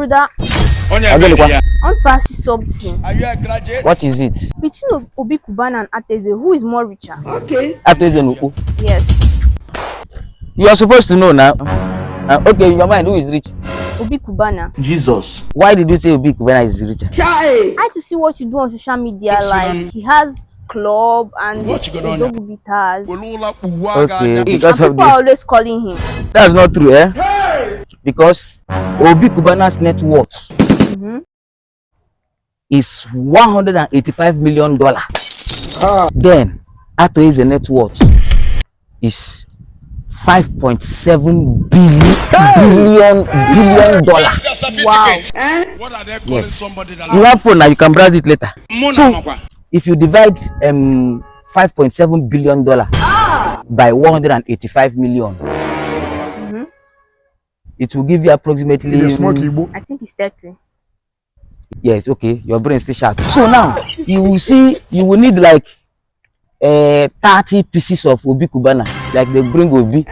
brother, I want to ask you something. Are you a graduate? What is it? Between Obi Cubana and Ezeh, who is more richer? Okay. Ezeh. Yes. You are supposed to know now. Okay, in your mind, who is rich? Obi Cubana. Jesus. Why did you say Obi Cubana is richer? I had to see what you do on social media. Like he has club and dog guitars. Okay, because and of people are always calling him. That's not true, eh? Hey! Because Obi Cubana's net worth is $185 million. Then Ezeh net worth is $5.7 billion. Wow. What are they calling somebody that You have phone now, you can browse it later. So, if you divide $5.7 billion by 185 million, it will give you approximately I think it's 30. Yes, okay, your brain is still sharp. So now you will see, you will need like 30 pieces of Obi Cubana. Like they bring Obi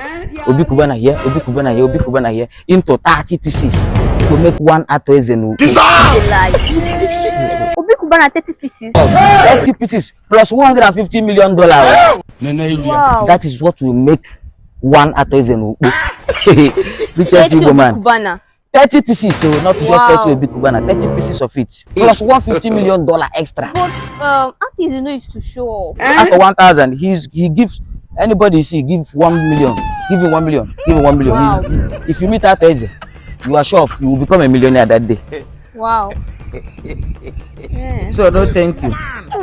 Cubana here, Obi Cubana here, Obi Cubana here into 30 pieces to make one Ezeh. Obi Cubana 30 pieces. 30 pieces plus $150 million. Wow. That is what will make one Ezeh. Richest Igbo man. Cubana. 30 pieces, so not just 30 Obi Cubana, 30 pieces of it. Plus $150 million extra. But Ezeh is to show. After 1,000, he gives anybody you see, give 1 million. Give him 1 million. Give him 1 million. Wow. If you meet Ezeh, you are sure you will become a millionaire that day. Wow. Yeah. So no, thank you.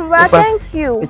Well, thank you.